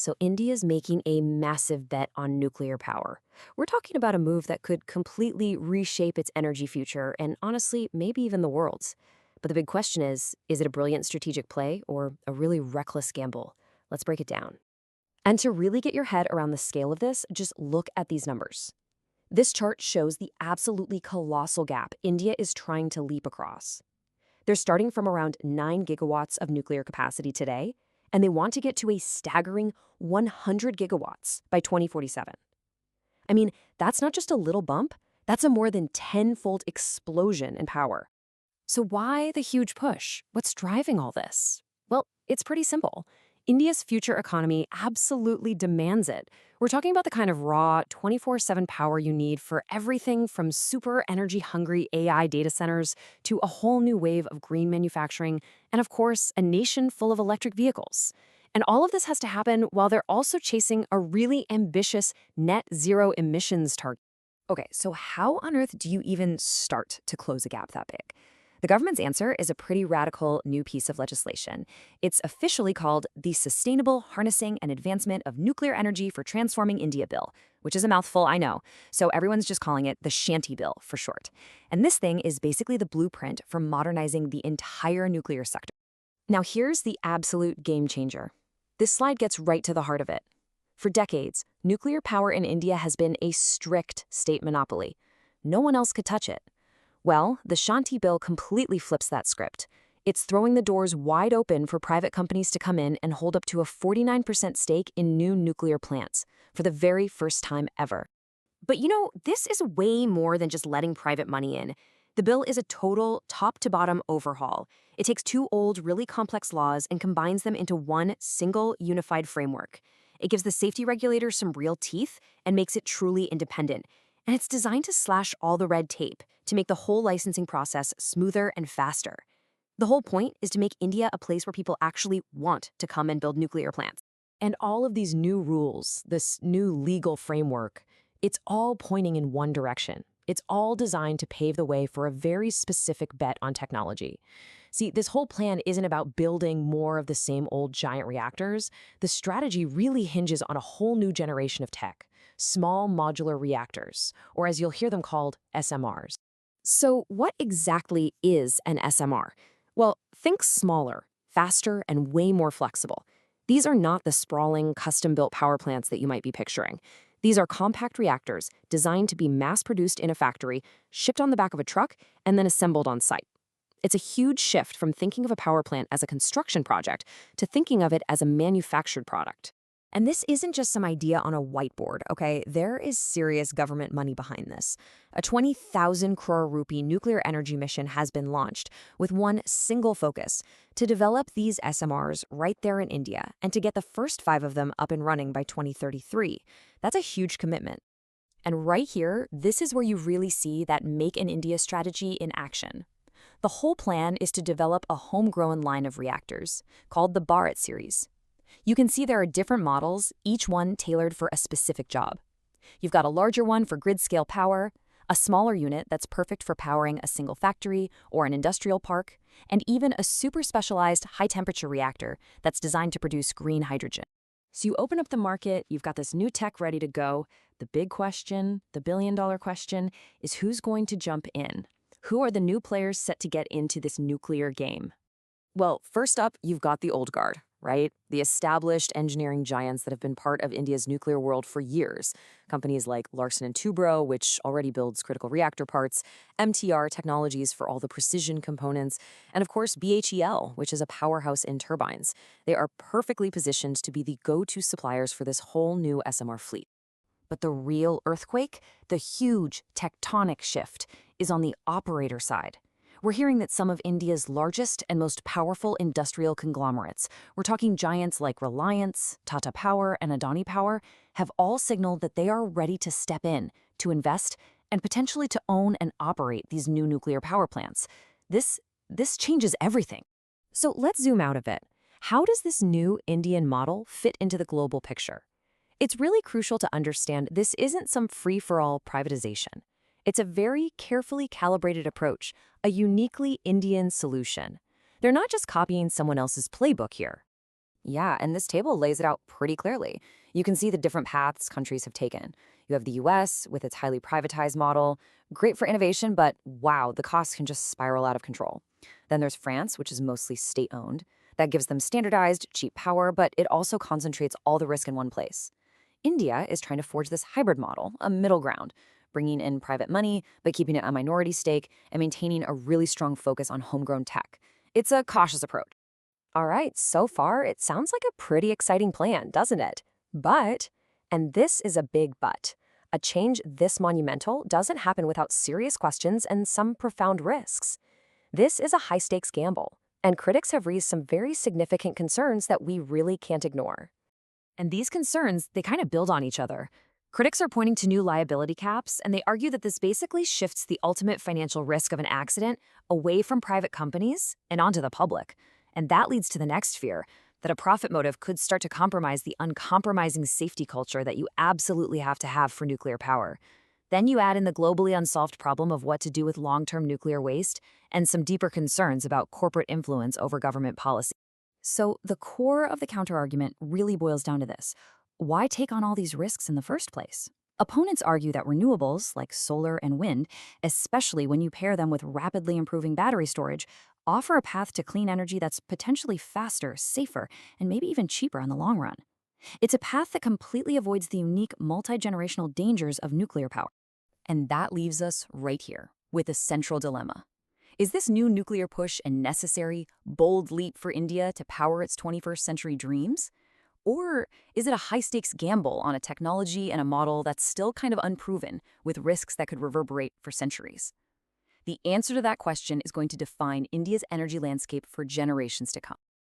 So India's making a massive bet on nuclear power. We're talking about a move that could completely reshape its energy future and honestly, maybe even the world's. But the big question is it a brilliant strategic play or a really reckless gamble? Let's break it down. And to really get your head around the scale of this, just look at these numbers. This chart shows the absolutely colossal gap India is trying to leap across. They're starting from around 9 gigawatts of nuclear capacity today, and they want to get to a staggering 100 gigawatts by 2047. I mean, that's not just a little bump, that's a more than tenfold explosion in power. So why the huge push? What's driving all this? Well, it's pretty simple. India's future economy absolutely demands it. We're talking about the kind of raw, 24/7 power you need for everything from super energy-hungry AI data centers to a whole new wave of green manufacturing, and of course, a nation full of electric vehicles. And all of this has to happen while they're also chasing a really ambitious net zero emissions target. Okay, so how on earth do you even start to close a gap that big? The government's answer is a pretty radical new piece of legislation. It's officially called the Sustainable Harnessing and Advancement of Nuclear Energy for Transforming India Bill, which is a mouthful, I know. So everyone's just calling it the Shanti Bill for short. And this thing is basically the blueprint for modernizing the entire nuclear sector. Now here's the absolute game changer. This slide gets right to the heart of it. For decades, nuclear power in India has been a strict state monopoly. No one else could touch it. Well, the Shanti Bill completely flips that script. It's throwing the doors wide open for private companies to come in and hold up to a 49% stake in new nuclear plants for the very first time ever. But this is way more than just letting private money in. The bill is a total top-to-bottom overhaul. It takes two old, really complex laws and combines them into one single, unified framework. It gives the safety regulator some real teeth and makes it truly independent. And it's designed to slash all the red tape to make the whole licensing process smoother and faster. The whole point is to make India a place where people actually want to come and build nuclear plants. And all of these new rules, this new legal framework, it's all pointing in one direction. It's all designed to pave the way for a very specific bet on technology. See, this whole plan isn't about building more of the same old giant reactors. The strategy really hinges on a whole new generation of tech, small modular reactors, or as you'll hear them called, SMRs. So what exactly is an SMR? Well, think smaller, faster, and way more flexible. These are not the sprawling, custom-built power plants that you might be picturing. These are compact reactors designed to be mass-produced in a factory, shipped on the back of a truck, and then assembled on site. It's a huge shift from thinking of a power plant as a construction project to thinking of it as a manufactured product. And this isn't just some idea on a whiteboard, okay? There is serious government money behind this. A 20,000 crore rupee nuclear energy mission has been launched with one single focus: to develop these SMRs right there in India and to get the first 5 of them up and running by 2033. That's a huge commitment. And right here, this is where you really see that Make in India strategy in action. The whole plan is to develop a homegrown line of reactors called the Bharat series. You can see there are different models, each one tailored for a specific job. You've got a larger one for grid-scale power, a smaller unit that's perfect for powering a single factory or an industrial park, and even a super specialized high-temperature reactor that's designed to produce green hydrogen. So you open up the market, you've got this new tech ready to go. The big question, the billion-dollar question, is who's going to jump in? Who are the new players set to get into this nuclear game? Well, first up, you've got the old guard, right? The established engineering giants that have been part of India's nuclear world for years. Companies like Larsen & Toubro, which already builds critical reactor parts, MTR Technologies for all the precision components, and of course BHEL, which is a powerhouse in turbines. They are perfectly positioned to be the go-to suppliers for this whole new SMR fleet. But the real earthquake, the huge tectonic shift, is on the operator side. We're hearing that some of India's largest and most powerful industrial conglomerates, we're talking giants like Reliance, Tata Power, and Adani Power, have all signaled that they are ready to step in, to invest, and potentially to own and operate these new nuclear power plants. This changes everything. So let's zoom out a bit. How does this new Indian model fit into the global picture? It's really crucial to understand this isn't some free-for-all privatization. It's a very carefully calibrated approach, a uniquely Indian solution. They're not just copying someone else's playbook here. Yeah, and this table lays it out pretty clearly. You can see the different paths countries have taken. You have the US with its highly privatized model, great for innovation, but wow, the costs can just spiral out of control. Then there's France, which is mostly state owned. That gives them standardized, cheap power, but it also concentrates all the risk in one place. India is trying to forge this hybrid model, a middle ground, bringing in private money, but keeping it a minority stake and maintaining a really strong focus on homegrown tech. It's a cautious approach. All right, so far it sounds like a pretty exciting plan, doesn't it? But, and this is a big but, a change this monumental doesn't happen without serious questions and some profound risks. This is a high stakes gamble, and critics have raised some very significant concerns that we really can't ignore. And these concerns, they kind of build on each other. Critics are pointing to new liability caps, and they argue that this basically shifts the ultimate financial risk of an accident away from private companies and onto the public. And that leads to the next fear, that a profit motive could start to compromise the uncompromising safety culture that you absolutely have to have for nuclear power. Then you add in the globally unsolved problem of what to do with long-term nuclear waste and some deeper concerns about corporate influence over government policy. So the core of the counterargument really boils down to this. Why take on all these risks in the first place? Opponents argue that renewables, like solar and wind, especially when you pair them with rapidly improving battery storage, offer a path to clean energy that's potentially faster, safer, and maybe even cheaper in the long run. It's a path that completely avoids the unique multi-generational dangers of nuclear power. And that leaves us right here with a central dilemma. Is this new nuclear push a necessary, bold leap for India to power its 21st century dreams? Or is it a high-stakes gamble on a technology and a model that's still kind of unproven, with risks that could reverberate for centuries? The answer to that question is going to define India's energy landscape for generations to come.